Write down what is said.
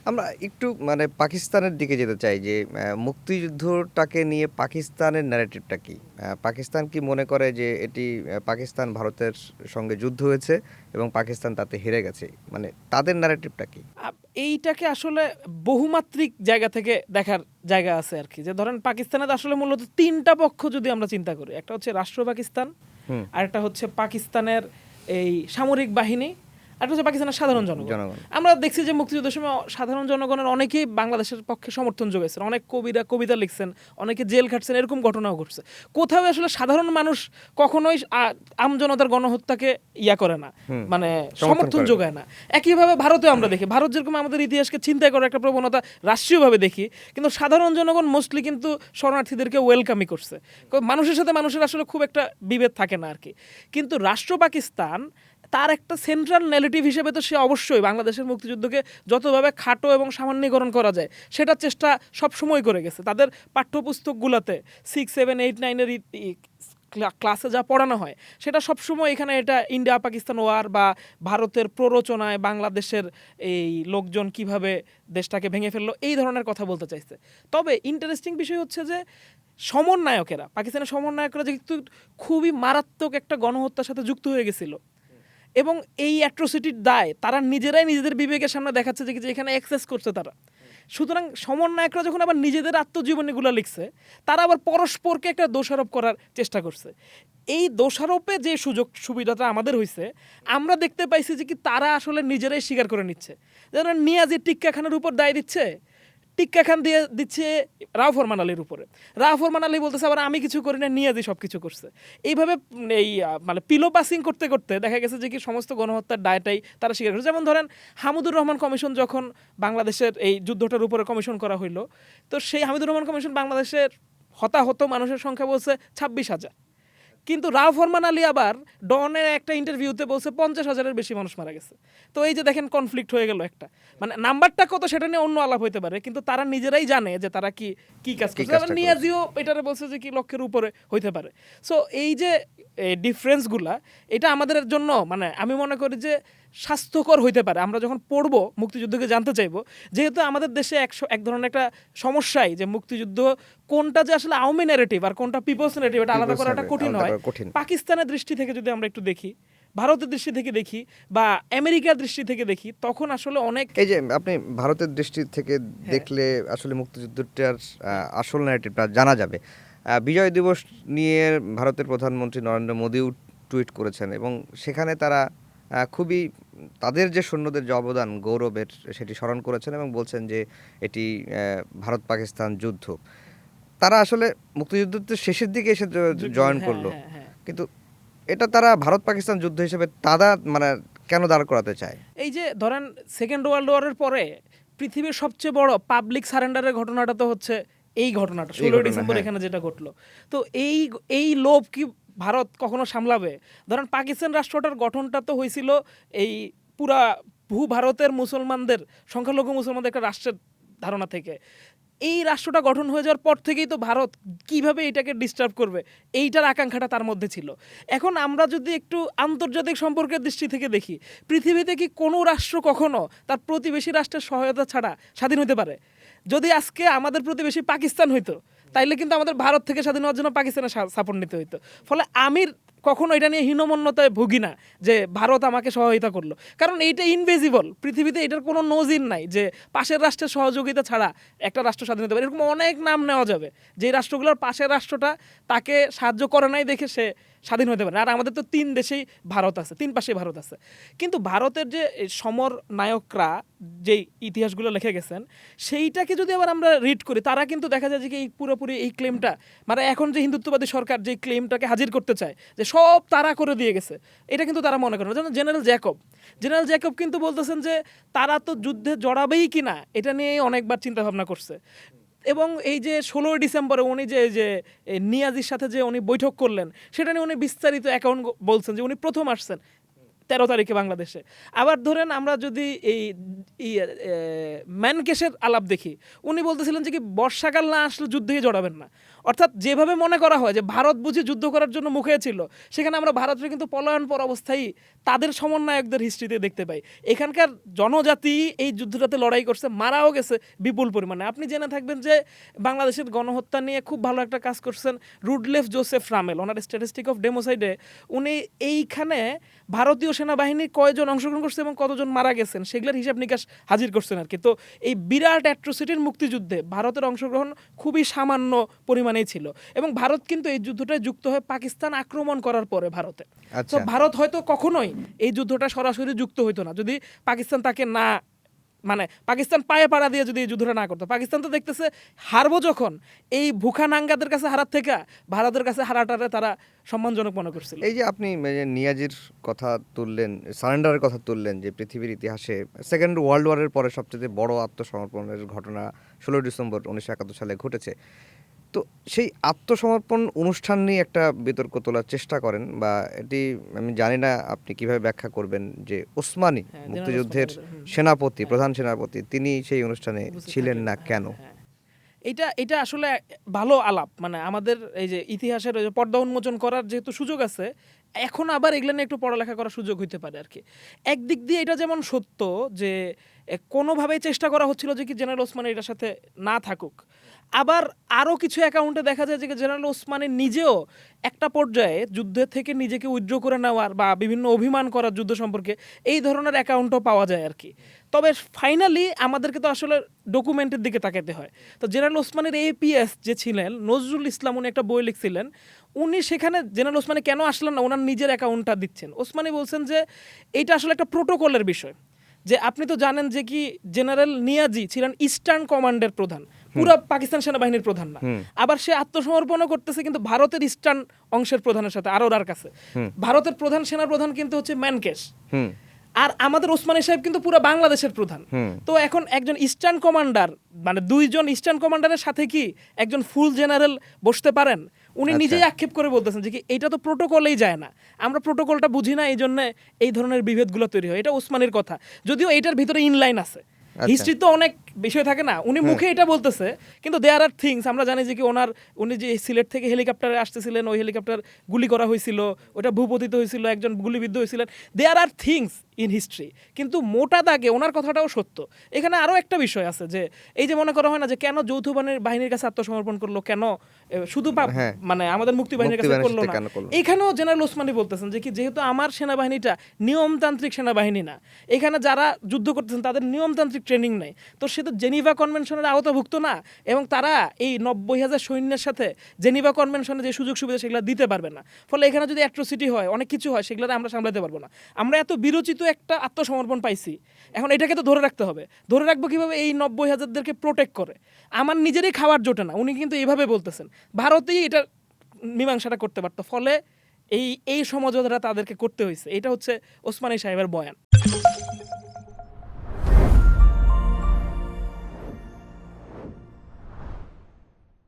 আমরা একটু মানে পাকিস্তানের দিকে যেতে চাই যে মুক্তিযুদ্ধটাকে নিয়ে পাকিস্তানের ন্যারেটিভটা কি? পাকিস্তান কি মনে করে যে এটি পাকিস্তান ভারতের সঙ্গে যুদ্ধ হয়েছে এবং পাকিস্তান তাতে হেরে গেছে? মানে তাদের ন্যারেটিভটা কি? এইটাকে আসলে বহুমাত্রিক জায়গা থেকে দেখার জায়গা আছে আর কি, যে ধরেন পাকিস্তানের আসলে মূলত তিনটা পক্ষ যদি আমরা চিন্তা করি, একটা হচ্ছে রাষ্ট্র পাকিস্তান, হুম, আরেকটা হচ্ছে পাকিস্তানের এই সামরিক বাহিনী, আরেকটা হচ্ছে পাকিস্তানের সাধারণ জনগণ। জনগণ। আমরা দেখছি যে মুক্তিযুদ্ধের সময় সাধারণ জনগণের অনেকেই বাংলাদেশের পক্ষে সমর্থন যোগাইছেন, অনেক কবিরা কবিতা লিখছেন, অনেকে জেল খাটছেন, এরকম ঘটনাও ঘটছে। কোথাও আসলে সাধারণ মানুষ কখনোই আমজনতার গণহত্যাকে ইয়া করে না, হুম, মানে সমর্থন সমর্থন করে না। যোগায় না। একইভাবে ভারতেও আমরা দেখি, ভারত যেরকম আমাদের ইতিহাসকে চিন্তাই করার একটা প্রবণতা রাষ্ট্রীয়ভাবে দেখি, কিন্তু সাধারণ জনগণ মোস্টলি কিন্তু শরণার্থীদেরকে ওয়েলকামই করছে। মানুষের সাথে মানুষের আসলে খুব একটা বিভেদ থাকে না আর কি। কিন্তু রাষ্ট্র পাকিস্তান তার একটা সেন্ট্রাল ন্যারেটিভ হিসেবে তো সে অবশ্যই বাংলাদেশের মুক্তিযুদ্ধকে যতভাবে খাটো এবং সামান্যীকরণ করা যায় সেটার চেষ্টা সবসময় করে গেছে। তাদের পাঠ্যপুস্তকগুলোতে 6, 7, 8, 9-এর ক্লাসে যা পড়ানো হয় সেটা সবসময় এখানে এটা ইন্ডিয়া পাকিস্তান ওয়ার বা ভারতের প্ররোচনায় বাংলাদেশের এই লোকজন কিভাবে দেশটাকে ভেঙে ফেললো এই ধরনের কথা বলতে চাইছে। তবে ইন্টারেস্টিং বিষয় হচ্ছে যে সমন্বয়কেরা, পাকিস্তানের সমন্বয়কেরা যেহেতু খুবই মারাত্মক একটা গণহত্যার সাথে যুক্ত হয়ে গেছিল এবং এই অ্যাট্রোসিটির দায় তারা নিজেরাই নিজেদের বিবেকের সামনে দেখাচ্ছে যে এখানে এক্সেস করছে তারা। সুতরাং সমন্বয়করা যখন আবার নিজেদের আত্মজীবনীগুলো লিখছে, তারা আবার পরস্পরকে একটা দোষারোপ করার চেষ্টা করছে। এই দোষারোপে যে সুযোগ সুবিধাটা আমাদের হয়েছে, আমরা দেখতে পাইছি যে কি তারা আসলে নিজেরাই স্বীকার করে নিচ্ছে। যেমন নিয়াজি টিক্কা খানের উপর দায় দিচ্ছে, টিক্কা খান দিয়ে দিচ্ছে রাও ফরমান আলীর উপরে। রাও ফরমান আলী বলতেছে আবার আমি কিছু করি না, নিয়াজি সব কিছু করছে। এইভাবে এই মানে পিলো পাসিং করতে করতে দেখা গেছে যে কি সমস্ত গণহত্যার দায়টাই তারা স্বীকার করছে। যেমন ধরেন হামিদুর রহমান কমিশন যখন বাংলাদেশের এই যুদ্ধটার উপরে কমিশন করা হইলো, তো সেই হামিদুর রহমান কমিশন বাংলাদেশের হতাহত মানুষের সংখ্যা বলছে 26,000, কিন্তু রাও ফরমান আলী আবার ডনের একটা ইন্টারভিউতে বলছে 50,000-এর বেশি মানুষ মারা গেছে। তো এই যে দেখেন কনফ্লিক্ট হয়ে গেল একটা, মানে নাম্বারটা কত সেটা নিয়ে অন্য আলাপ হইতে পারে, কিন্তু তারা নিজেরাই জানে যে তারা কি কি কাজ কি করছে। কাজটা আবার করেছে? নিয়াজিও এটারে বলছে যে কি লক্ষ্যের উপরে হইতে পারে। সো এই যে ডিফারেন্সগুলা, এটা আমাদের জন্য মানে আমি মনে করি যে স্বাস্থ্যকর হইতে পারে। আমরা যখন পড়বো মুক্তিযুদ্ধকে জানতে চাইবো, যেহেতু আমাদের দেশে এক ধরনের একটা সমস্যাই যে মুক্তিযুদ্ধ কোনটা যে আসলে আওয়ামী ন্যারেটিভ আর কোনটা পিপলস ন্যারেটিভ এটা আলাদা পিপলস করাটা কঠিন আলাদা হয়। করা কঠিন। পাকিস্তানের দৃষ্টি থেকে যদি আমরা একটু দেখি, ভারতের দৃষ্টি থেকে দেখি বা আমেরিকার দৃষ্টি থেকে দেখি, তখন আসলে অনেক এই যে আপনি ভারতের দৃষ্টি থেকে হ্যাঁ দেখলে আসলে মুক্তিযুদ্ধটার আসল ন্যারেটিভটা জানা যাবে। বিজয় দিবস নিয়ে ভারতের প্রধানমন্ত্রী নরেন্দ্র মোদিও টুইট করেছেন এবং সেখানে তারা খুবই তাদের যে সৈন্যদের যে অবদান গৌরবের সেটি স্মরণ করেছেন এবং বলছেন যে এটি ভারত পাকিস্তান যুদ্ধ। তারা আসলে মুক্তিযুদ্ধের শেষের দিকে এসে জয়েন হ্যাঁ করলো, হ্যাঁ হ্যাঁ কিন্তু এটা তারা ভারত পাকিস্তান যুদ্ধ হিসেবে তারা মানে কেন দাঁড় করাতে চায়? এই যে ধরেন সেকেন্ড ওয়ার্ল্ড ওয়ারের পরে পৃথিবীর সবচেয়ে বড় পাবলিক সারেন্ডারের ঘটনাটা তো হচ্ছে এই ঘটনাটা, এই 16ই ঘটনা, ডিসেম্বর হ্যাঁ। এখানে যেটা ঘটলো। তো এই এই লোভ কি ভারত কখনো সামলাবে? ধরেন পাকিস্তান রাষ্ট্রটার গঠনটা তো হয়েছিল এই পুরা ভারতের মুসলমানদের, সংখ্যালঘু মুসলমানদের একটা রাষ্ট্রের ধারণা থেকে। এই রাষ্ট্রটা গঠন হয়ে যাওয়ার পর থেকেই তো ভারত কিভাবে এটাকে ডিস্টার্ব করবে এইটার আকাঙ্ক্ষাটা তার মধ্যে ছিল। এখন আমরা যদি একটু আন্তর্জাতিক সম্পর্কের দৃষ্টি থেকে দেখি, পৃথিবীতে কি কোনো রাষ্ট্র কখনো তার প্রতিবেশী রাষ্ট্রের সহায়তা ছাড়া স্বাধীন হতে পারে? যদি আজকে আমাদের প্রতিবেশী পাকিস্তান হইতো, তাইলে কিন্তু আমাদের ভারত থেকে স্বাধীন হওয়ার জন্য পাকিস্তানের সাপোর্ট নিতে হইতো। ফলে আমি কখনো এটা নিয়ে হীনমন্যতায় ভুগি না যে ভারত আমাকে সহায়তা করলো, কারণ এইটা ইনভিজিবল। পৃথিবীতে এটার কোনো নজির নাই যে পাশের রাষ্ট্রের সহযোগিতা ছাড়া একটা রাষ্ট্র স্বাধীন হতে পারে। এরকম অনেক নাম নেওয়া যাবে যে রাষ্ট্রগুলোর পাশের রাষ্ট্রটা তাকে সাহায্য করে নাই দেখে সে স্বাধীন হতে পারে। আর আমাদের তো তিন দেশেই ভারত আছে, তিন পাশেই ভারত আছে। কিন্তু ভারতের যে সমর নায়করা যেই ইতিহাসগুলো লিখে গেছেন, সেইটাকে যদি আবার আমরা রিড করি, তারা কিন্তু দেখা যায় যে এই পুরোপুরি এই ক্লেমটা, মানে এখন যে হিন্দুত্ববাদী সরকার যে ক্লেমটাকে হাজির করতে চায় যে সব তারা করে দিয়ে গেছে, এটা কিন্তু তারা মনে করেন। যেমন জেনারেল জ্যাকব কিন্তু বলতেছেন যে তারা তো যুদ্ধে জড়াবেই কিনা এটা নিয়ে অনেকবার চিন্তা ভাবনা করছে। এবং এই যে 16ই ডিসেম্বরে উনি যে নিয়াজির সাথে যে উনি বৈঠক করলেন, সেটা নিয়ে উনি বিস্তারিত অ্যাকাউন্ট বলছেন যে উনি প্রথম আসছেন 13 তারিখে বাংলাদেশে। আবার ধরেন আমরা যদি এই ম্যানকেশের আলাপ দেখি, উনি বলতেছিলেন যে কি বর্ষাকাল না আসলে যুদ্ধে জড়াবেন না। অর্থাৎ যেভাবে মনে করা হয় যে ভারত বুঝি যুদ্ধ করার জন্য মুখে ছিল, সেখানে আমরা ভারতের কিন্তু পলায়ন পর অবস্থায় তাদের সমন্বয়কদের হিস্ট্রিতে দেখতে পাই। এখানকার জনজাতি এই যুদ্ধটাতে লড়াই করছে, মারাও গেছে বিপুল পরিমাণে। আপনি জেনে থাকবেন যে বাংলাদেশের গণহত্যা নিয়ে খুব ভালো একটা কাজ করছেন রুডলেফ জোসেফ রামেল, ওনার স্ট্যাটিস্টিক অফ ডেমোসাইডে। উনি এইখানে ভারতীয় সেনাবাহিনী কয়জন অংশগ্রহণ করছে এবং কতজন মারা গেছেন সেগুলোর হিসাব নিকাশ হাজির করছেন আর কি। তো এই বিরাট অ্যাট্রোসিটির মুক্তিযুদ্ধে ভারতের অংশগ্রহণ খুবই সামান্য পরিমাণেই ছিল, এবং ভারত কিন্তু এই যুদ্ধটায় যুক্ত হয় পাকিস্তান আক্রমণ করার পরে ভারতে। তো ভারত হয়তো কখনোই এই যুদ্ধটা সরাসরি যুক্ত হইতো না যদি পাকিস্তান তাকে না, মানে পাকিস্তান পায়ে পাড়া দিয়ে যদি এই যুদ্ধটা না করতো। পাকিস্তান তো দেখতেছে হারবো যখন, এই ভুখানাঙ্গাদের কাছে হারার থেকে ভারতের কাছে হারাটারে তারা সম্মানজনক মনে করছিল। এই যে আপনি নিয়াজির কথা তুললেন, সারেন্ডারের কথা তুললেন, যে পৃথিবীর ইতিহাসে সেকেন্ড ওয়ার্ল্ড ওয়ারের পরে সবচেয়ে বড় আত্মসমর্পণের ঘটনা 16 ডিসেম্বর 1971 সালে ঘটেছে। তো সেই আত্মসমর্পণ অনুষ্ঠান নিয়ে একটা বিতর্ক তোলার চেষ্টা করেন, বা এটি আমি জানি না আপনি কিভাবে ব্যাখ্যা করবেন, যে ওসমানী মুক্তিযুদ্ধের সেনাপতি, প্রধান সেনাপতি, তিনি সেই অনুষ্ঠানে ছিলেন না কেন? এটা আসলে ভালো আলাপ, মানে আমাদের এই যে ইতিহাসের ওই যে পর্দা উন্মোচন করার যেহেতু সুযোগ আছে, এখন আবার এগুলো নিয়ে একটু পড়ালেখা করার সুযোগ হইতে পারে আর কি। একদিক দিয়ে এটা যেমন সত্য যে কোনোভাবেই চেষ্টা করা হচ্ছিল যে কি জেনারেল ওসমানী এটার সাথে না থাকুক, আবার আরও কিছু অ্যাকাউন্টে দেখা যায় যে জেনারেল ওসমানী নিজেও একটা পর্যায়ে যুদ্ধের থেকে নিজেকে উইথড্র করে নেওয়ার বা বিভিন্ন অভিমান করার যুদ্ধ সম্পর্কে এই ধরনের অ্যাকাউন্টও পাওয়া যায় আর কি। তবে ফাইনালি আমাদেরকে তো আসলে ডকুমেন্টের দিকে তাকাতে হয়। তো জেনারেল ওসমানীর এপিএস যে ছিলেন নজরুল ইসলাম, উনি একটা বই লিখছিলেন, উনি সেখানে জেনারেল ওসমানী কেন আসলেন না ওনার নিজের অ্যাকাউন্টটা দিচ্ছেন। ওসমানী বলছেন যে এইটা আসলে একটা প্রোটোকলের বিষয়, যে আপনি তো জানেন যে কি জেনারেল নিয়াজি ছিলেন ইস্টার্ন কমান্ডের প্রধান, পুরো পাকিস্তান সেনাবাহিনীর প্রধান না। আবার সে আত্মসমর্পণও করতেছে কিন্তু ভারতের ইস্টার্ন অংশের প্রধানের সাথে, আরোরার কাছে। ভারতের প্রধান সেনা প্রধান কিন্তু হচ্ছে ম্যানকেশ, আর আমাদের ওসমানী সাহেব কিন্তু পুরো বাংলাদেশের প্রধান। তো এখন একজন ইস্টার্ন কমান্ডার, মানে দুইজন ইস্টার্ন কমান্ডারের সাথে কি একজন ফুল জেনারেল বসতে পারেন? উনি নিজেই আক্ষেপ করে বলতেছেন যে কি এটা তো প্রোটোকলেই যায় না, আমরা প্রোটোকলটা বুঝি না, এই জন্য এই ধরনের বিভেদগুলো তৈরি হয়। এটা ওসমানীর কথা, যদিও এটার ভিতরে ইনলাইন আছে। হিস্ট্রি তো অনেক বিষয় থাকে না, উনি মুখে এটা বলতেছে কিন্তু দেয়ার আর থিংস। আমরা জানি যে কি উনি যে সিলেট থেকে হেলিকপ্টারে আসতেছিলেন, ওই হেলিকপ্টার গুলি করা হয়েছিল, ওটা ভূপতিত হয়েছিল, একজন গুলিবিদ্ধ হয়েছিলেন, দেয়ার আর থিংস ইন হিস্ট্রি। কিন্তু মোটা দাগে ওনার কথাটাও সত্য। এখানে আরও একটা বিষয় আছে, যে এই যে মনে করা হয় না যে কেন যৌথ বাহিনীর কাছে আত্মসমর্পণ করলো, কেন শুধু মানে আমাদের মুক্তি বাহিনীর কাছে করলো না। এখানেও জেনারেল ওসমানী বলতেছেন যে কি যেহেতু আমার সেনাবাহিনীটা নিয়মতান্ত্রিক সেনাবাহিনী না, এখানে যারা যুদ্ধ করতেছেন তাদের নিয়মতান্ত্রিক ট্রেনিং নেই, তো সে তো জেনিভা কনভেনশনের আওতাভুক্ত না, এবং তারা এই 90,000 সৈন্যের সাথে জেনিভা কনভেনশনে যে সুযোগ সুবিধা সেগুলো দিতে পারবে না। ফলে এখানে যদি অ্যাট্রোসিটি হয়, অনেক কিছু হয়, সেগুলো আমরা সামলাতে পারবো না। আমরা এত বিরোচিত একটা আত্মসমর্পণ পাইছি, এখন এটাকে তো ধরে রাখতে হবে। ধরে রাখবো কিভাবে? এই 90,000-দেরকে প্রোটেক্ট করে। আমার নিজেরই খাওয়ার জোটে না, উনি কিন্তু এইভাবে বলতেছেন। ভারতেই এটা মীমাংসাটা করতে পারতো, ফলে এই সমঝোতাটা তাদেরকে করতে হয়েছে। এটা হচ্ছে ওসমানী সাহেবের বয়ান।